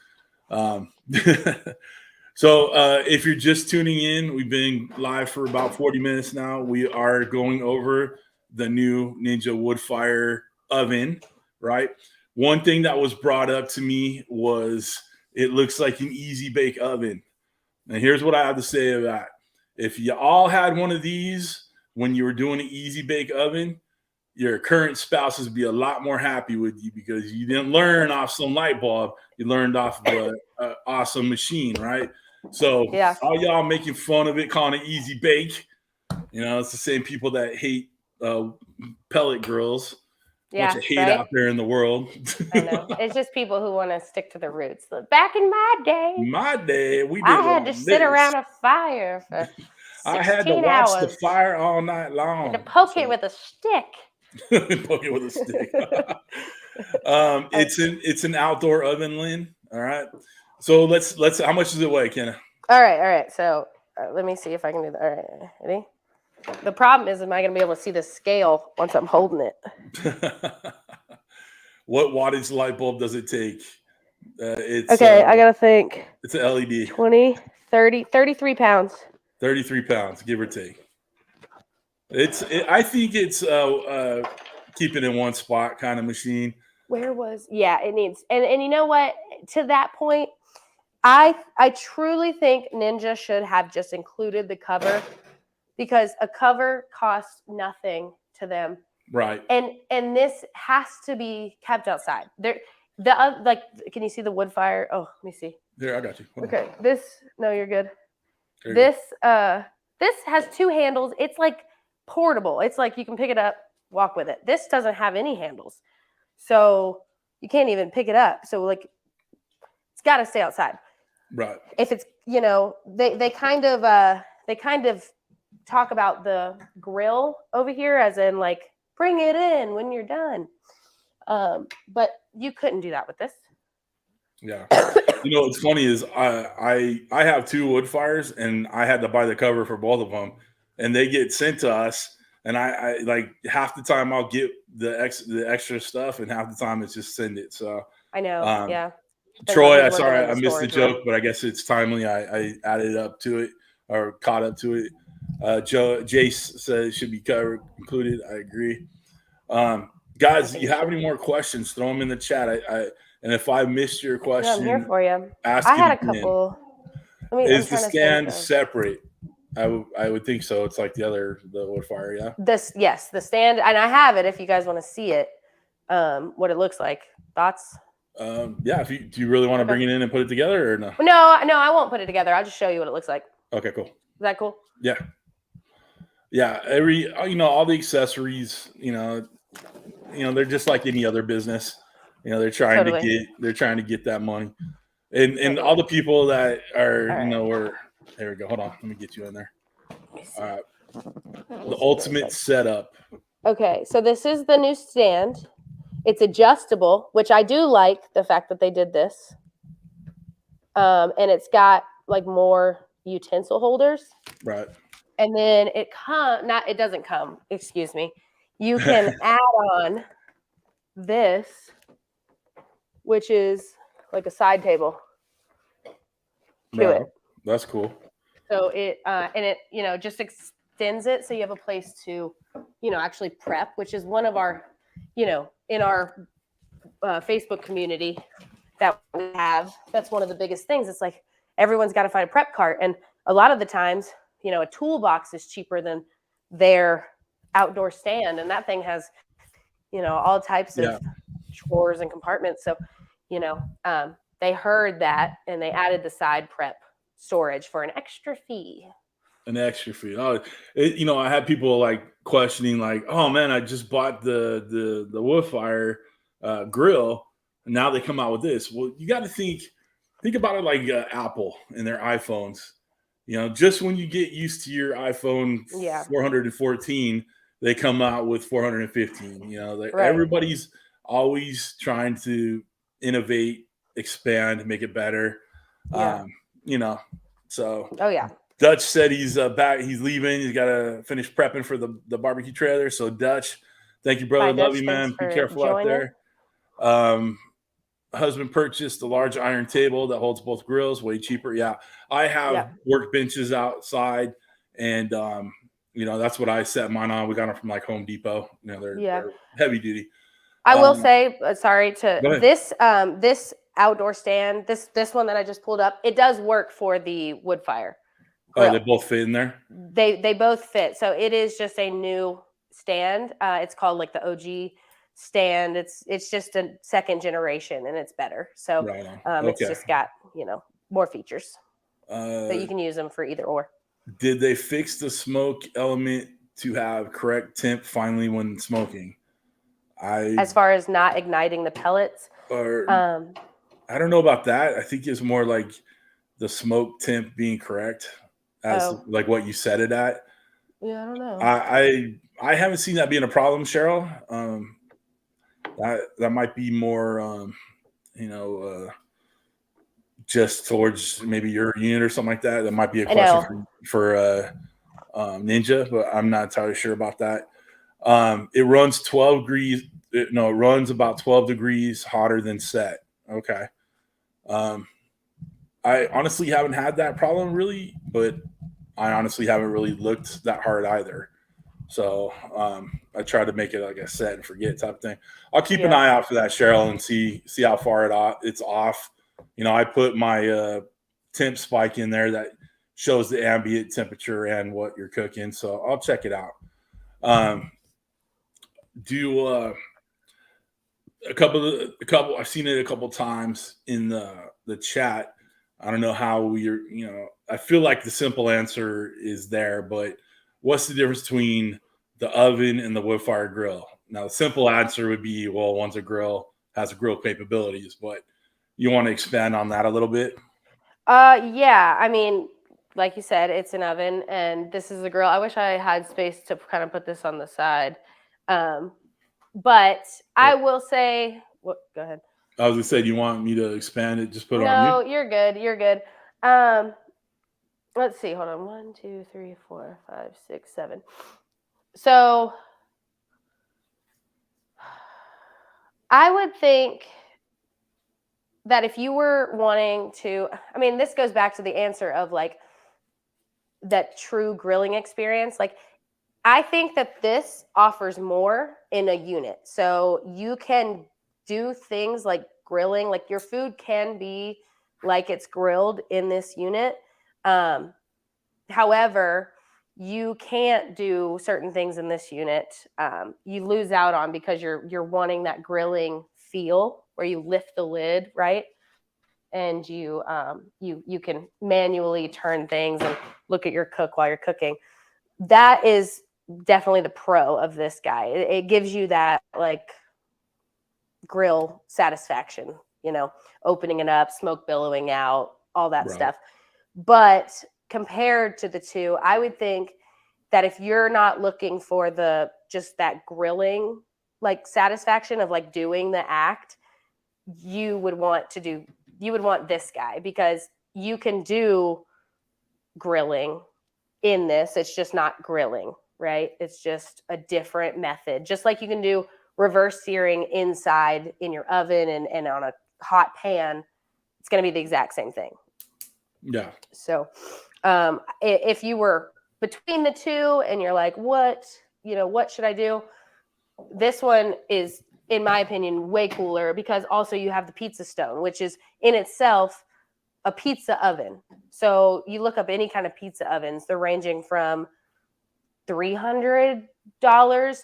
So if you're just tuning in, we've been live for about 40 minutes now. We are going over the new Ninja Woodfire Oven, right? One thing that was brought up to me was it looks like an easy bake oven. And here's what I have to say about that. If you all had one of these when you were doing an easy bake oven, your current spouses would be a lot more happy with you, because you didn't learn off some light bulb. You learned off of an awesome machine, right? So all y'all making fun of it, calling it easy bake, you know, it's the same people that hate pellet grills. Bunch of hate out there in the world. I know. It's just people who want to stick to the roots. Back in my day, I had to sit around a fire for 16 I had to watch the fire all night long. And to poke it with a stick. Poke it with a stick. It's an outdoor oven, Lynn. All right. So let's. How much does it weigh, Kenna? All right. So let me see if I can do that. All right, ready? The problem is, am I going to be able to see the scale once I'm holding it? What wattage light bulb does it take? It's I got to think. It's an LED. 20, 30, 33 pounds. 33 pounds, give or take. I think it's keep it in one spot kind of machine. It needs, and you know what? To that point, I truly think Ninja should have just included the cover, because a cover costs nothing to them. Right. And this has to be kept outside. Like, can you see the wood fire? Oh, let me see. There, I got you. Hold Okay, no, you're good. on. This has 2 handles. It's like portable. It's like you can pick it up, walk with it. This doesn't have any handles, so you can't even pick it up. So like, it's got to stay outside. Right. If it's, they kind of talk about the grill over here as in like, bring it in when you're done. But you couldn't do that with this. Yeah. What's funny is I have 2 wood fires, and I had to buy the cover for both of them, and they get sent to us. And I like half the time I'll get the extra stuff, and half the time it's just send it. So I know. Yeah. Troy, I missed the joke, but I guess it's timely. I added up to it, or caught up to it. Jace said it should be covered included. I agree. Guys, you have any more questions? Throw them in the chat. And if I missed your question, I'm here for you. Ask I had it a couple. Is the stand separate? I would think so. It's like the wood fire, yeah. Yes, the stand, and I have it if you guys want to see it. What it looks like. Thoughts? Yeah. Do you really want to bring it in and put it together, or no? No, I won't put it together. I'll just show you what it looks like. Okay, cool. Is that cool? Yeah. Yeah. All the accessories, they're just like any other business. They're trying to get that money, and all the people that are, there we go. Hold on, let me get you in there. All right. The ultimate setup. Okay, so this is the new stand. It's adjustable, which I do like the fact that they did this. And it's got like more utensil holders. Right. And then it doesn't come, excuse me. You can add on this, which is like a side table to it. That's cool. So it just extends it, so you have a place to, actually prep, which is one of our, in our Facebook community that we have. That's one of the biggest things. It's like everyone's got to find a prep cart, and a lot of the times, a toolbox is cheaper than their outdoor stand, and that thing has, all types of drawers and compartments. So, they heard that, and they added the side prep storage for an extra fee. An extra fee. Oh, I had people like questioning, like, "Oh man, I just bought the Woodfire grill, and now they come out with this." Well, you got to think about it like Apple and their iPhones. Just when you get used to your iPhone 414, they come out with 415. Everybody's always trying to innovate, expand, make it better. So. Oh yeah. Dutch said he's back. He's leaving. He's got to finish prepping for the barbecue trailer. So Dutch, thank you, brother. Love you, man. Be careful out there. Husband purchased a large iron table that holds both grills, way cheaper. Yeah, I have workbenches outside, and that's what I set mine on. We got them from like Home Depot. They're heavy duty. I will say, sorry to this outdoor stand, this one that I just pulled up, it does work for the wood fire. Oh, they both fit in there? They both fit. So it is just a new stand. It's called like the OG stand. It's just a second generation, and it's better. So it's just got, more features. But you can use them for either or. Did they fix the smoke element to have correct temp finally when smoking? As far as not igniting the pellets? I don't know about that. I think it's more like the smoke temp being correct. As like what you set it at. Yeah, I don't know. I haven't seen that being a problem, Cheryl. That might be more, just towards maybe your unit or something like that. That might be a question for Ninja, but I'm not entirely sure about that. It runs 12 degrees. It runs about 12 degrees hotter than set. Okay. I honestly haven't had that problem really, but I honestly haven't really looked that hard either. So I try to make it like a set and forget type thing. I'll keep an eye out for that, Cheryl, and see how far it's off. I put my temp spike in there that shows the ambient temperature and what you're cooking. So I'll check it out. Do a couple. I've seen it a couple times in the chat. I don't know how I feel like the simple answer is there, but what's the difference between the oven and the wood fire grill? Now, the simple answer would be, well, one's a grill, has grill capabilities, but you want to expand on that a little bit? Yeah. I mean, like you said, it's an oven, and this is a grill. I wish I had space to kind of put this on the side. But I will say, go ahead. I was gonna say, do you want me to expand it? Just put it on No, you. you're good. You're good. Let's see. Hold on. 1, 2, 3, 4, 5, 6, 7. So I would think that if you were wanting to, I mean, this goes back to the answer of like that true grilling experience. Like, I think that this offers more in a unit. So you can do things like grilling, like your food can be like it's grilled in this unit. However, you can't do certain things in this unit. You lose out on because you're wanting that grilling feel where you lift the lid, right? And you can manually turn things and look at your cook while you're cooking. That is definitely the pro of this guy. It gives you that like grill satisfaction, opening it up, smoke billowing out, all that stuff. But compared to the two, I would think that if you're not looking for just that grilling like satisfaction of like doing the act, you would want this guy, because you can do grilling in this. It's just not grilling, right? It's just a different method. Just like you can do reverse searing inside in your oven and on a hot pan, it's going to be the exact same thing. Yeah. So if you were between the two and you're like, what should I do? This one is, in my opinion, way cooler, because also you have the pizza stone, which is in itself a pizza oven. So you look up any kind of pizza ovens, they're ranging from $300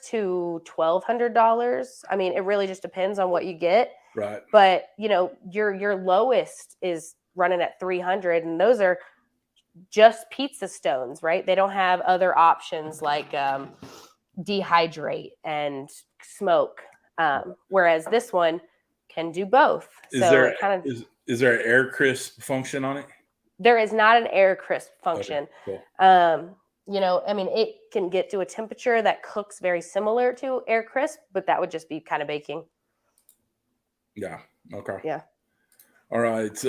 to $1,200. I mean, it really just depends on what you get. Right. But your lowest is running at $300, and those are just pizza stones, right? They don't have other options like dehydrate and smoke. Whereas this one can do both. Is there an air crisp function on it? There is not an air crisp function. Okay, cool. I mean, it can get to a temperature that cooks very similar to air crisp, but that would just be kind of baking. Yeah. Okay. Yeah. All right.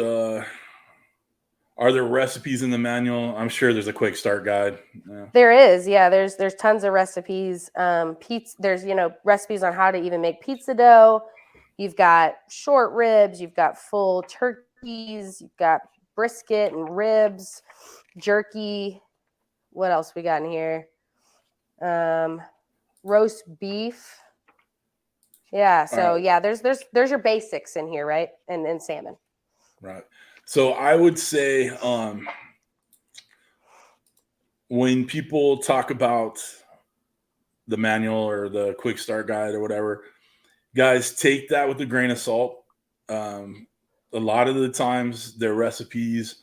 Are there recipes in the manual? I'm sure there's a quick start guide. Yeah. There is. Yeah. There's tons of recipes. There's, recipes on how to even make pizza dough. You've got short ribs. You've got full turkeys. You've got brisket and ribs, jerky. What else we got in here? Roast beef. Yeah. So yeah, there's your basics in here, right? And salmon. Right. So I would say when people talk about the manual or the quick start guide or whatever, guys, take that with a grain of salt. A lot of the times their recipes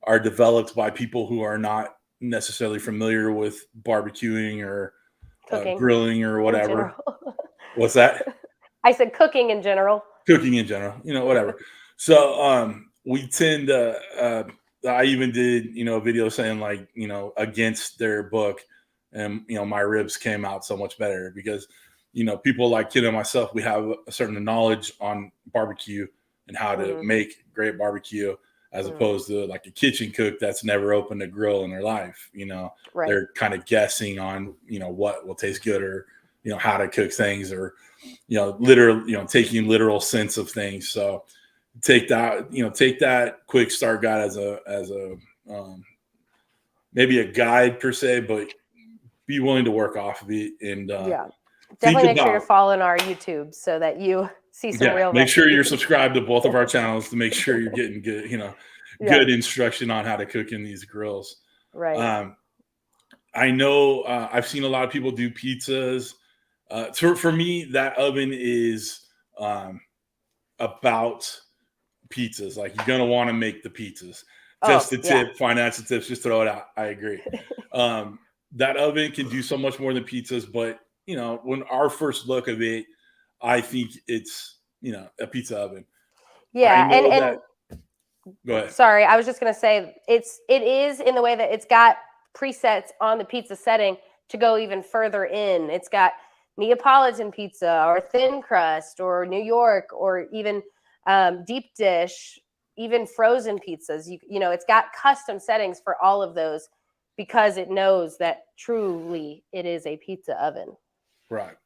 are developed by people who are not necessarily familiar with barbecuing or grilling or whatever. What's that? I said cooking in general. Cooking in general, whatever. So we tend to, I even did, a video saying like, against their book, and, my ribs came out so much better because, people like Kenna and myself, we have a certain knowledge on barbecue and how to make great barbecue, as opposed to like a kitchen cook that's never opened a grill in their life. Right. They're kind of guessing on, what will taste good, or, how to cook things, or, taking literal sense of things. So take that quick start guide as a maybe a guide per se, but be willing to work off of it. And definitely make sure you're following our YouTube so that you see some real make sure you're recipes. subscribed to both of our channels to make sure you're getting good, good instruction on how to cook in these grills. Right. I know I've seen a lot of people do pizzas. For me, that oven is about pizzas. Like, you're gonna want to make the pizzas. Just the tip, financial tips, just throw it out. I agree. That oven can do so much more than pizzas, but when our first look of it, I think it's a pizza oven. Yeah, I know and go ahead. Sorry, I was just gonna say it is in the way that it's got presets on the pizza setting to go even further in. It's got Neapolitan pizza or thin crust or New York or even deep dish, even frozen pizzas. It's got custom settings for all of those because it knows that truly it is a pizza oven. Right.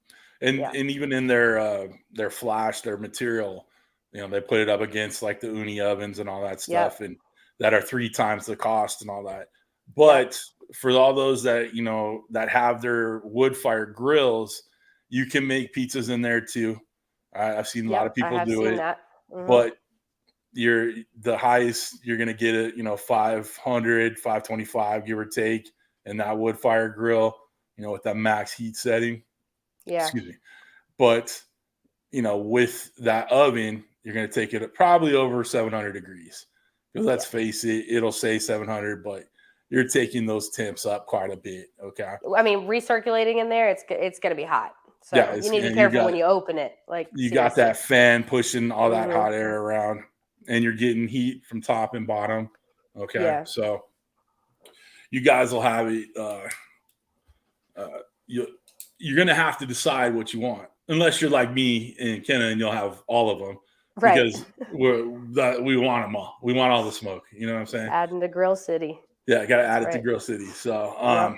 And even in their flash, their material, they put it up against like the uni ovens and all that stuff, and that are 3 times the cost and all that. But for all those that that have their wood fire grills, you can make pizzas in there too. I've seen a lot of people do it, but the highest you're gonna get it, 500, 525, give or take, in that wood fire grill, with that max heat setting. Excuse me. But with that oven, you're going to take it at probably over 700 degrees. Because let's face it, it'll say 700, but you're taking those temps up quite a bit. Okay. I mean, recirculating in there, it's going to be hot. So you need to be careful when you open it. Like, you got that fan pushing all that hot air around, and you're getting heat from top and bottom. Okay. Yeah. So you guys will have it. You're going to have to decide what you want, unless you're like me and Kenna, and you'll have all of them. Right. Because we want them all. We want all the smoke. You know what I'm saying? Adding to Grill City. Yeah, I got to add it to Grill City. So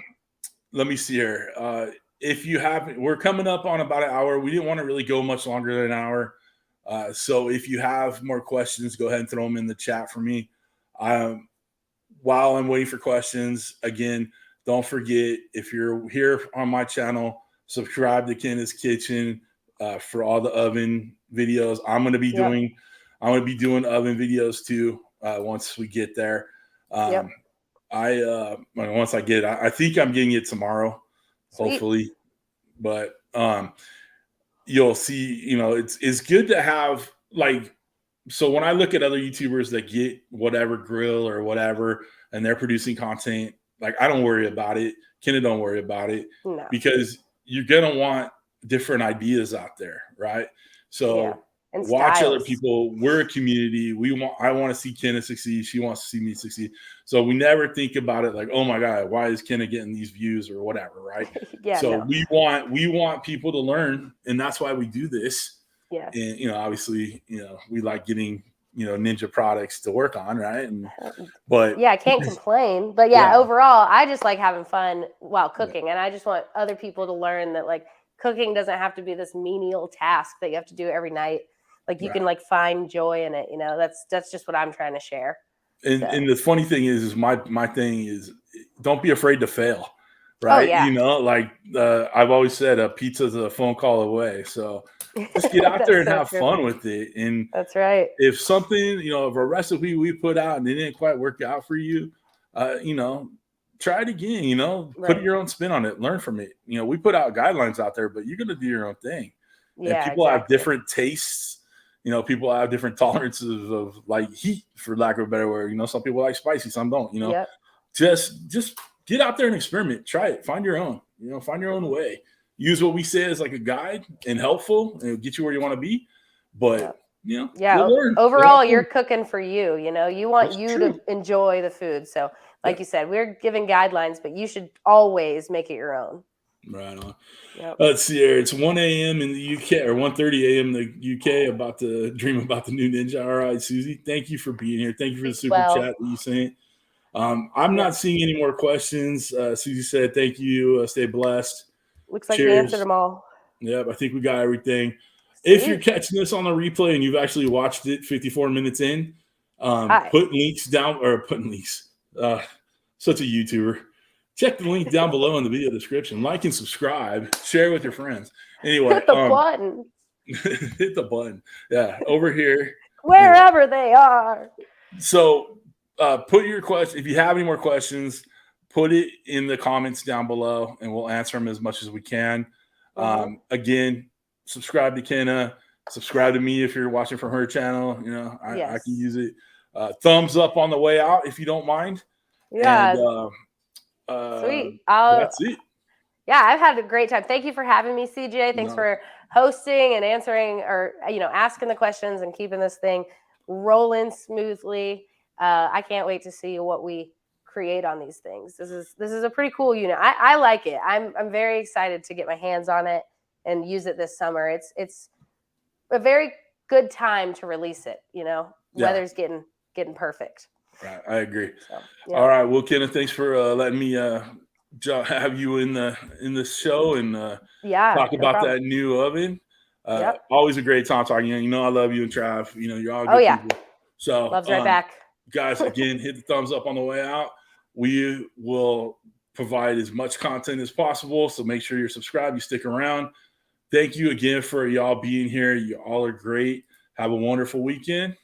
let me see here. If you haven't, we're coming up on about an hour. We didn't want to really go much longer than an hour. So if you have more questions, go ahead and throw them in the chat for me. While I'm waiting for questions, again, don't forget, if you're here on my channel, subscribe to Kenna's Kitchen for all the oven videos. I'm going to be doing oven videos too once we get there. Once I get it, I think I'm getting it tomorrow, hopefully. But you'll see, it's good to have, like, so when I look at other YouTubers that get whatever grill or whatever, and they're producing content, like, I don't worry about it. Kenna don't worry about it, because you're going to want different ideas out there, right? So watch styles. Other people. We're a community. I want to see Kenna succeed. She wants to see me succeed. So we never think about it like, oh my God, why is Kenna getting these views or whatever, right? We want people to learn, and that's why we do this. Yeah. And obviously, we like getting Ninja products to work on, right? But I can't complain. But overall, I just like having fun while cooking, and I just want other people to learn that, like, cooking doesn't have to be this menial task that you have to do every night. Like, you can like find joy in it. That's just what I'm trying to share. And the funny thing is my thing is, don't be afraid to fail, right? I've always said a pizza's a phone call away. So just get out there and have fun with it. And that's right. If something, if a recipe we put out and it didn't quite work out for you, try it again, put your own spin on it, learn from it. We put out guidelines out there, but you're going to do your own thing. Yeah, and people have different tastes. People have different tolerances of, like, heat, for lack of a better word. Some people like spicy, some don't, just get out there and experiment, try it, find your own, find your own way. Use what we say as like a guide and helpful, and it'll get you where you want to be. But we'll learn. Overall, you're cooking for you. You want to enjoy the food. So, like you said, we're giving guidelines, but you should always make it your own. Right on. Let's see here. It's 1 a.m. in the UK, or 1:30 a.m. in the UK. About to dream about the new Ninja. All right, Susie. Thank you for being here. Thank you for the super chat that you sent. I'm not seeing any more questions. Susie said, "Thank you. Stay blessed." Looks like we answered them all. Yep, I think we got everything. If you're catching this on the replay and you've actually watched it 54 minutes in, put links down, or putting links. Such a YouTuber. Check the link down below in the video description. Like and subscribe. Share with your friends. Anyway, hit the button. Hit the button. Yeah, over here. Wherever they are. So put your question. If you have any more questions, put it in the comments down below, and we'll answer them as much as we can. Again, subscribe to Kenna. Subscribe to me if you're watching from her channel. You know, I can use it. Thumbs up on the way out if you don't mind. Yeah. And, sweet. That's it. Yeah, I've had a great time. Thank you for having me, CJ. Thanks for hosting and answering, or asking the questions and keeping this thing rolling smoothly. I can't wait to see what we create on these things. This is a pretty cool unit. I like it. I'm very excited to get my hands on it and use it this summer. It's a very good time to release it. Weather's getting perfect. Right, I agree. So, yeah. All right, well, Kenna, thanks for letting me have you in the show and talk about that new oven. Always a great time talking. I love you and Trav. You're all good people. So loves right back. Guys, again, hit the thumbs up on the way out. We will provide as much content as possible, so make sure you're subscribed. You stick around. Thank you again for y'all being here. You all are great. Have a wonderful weekend.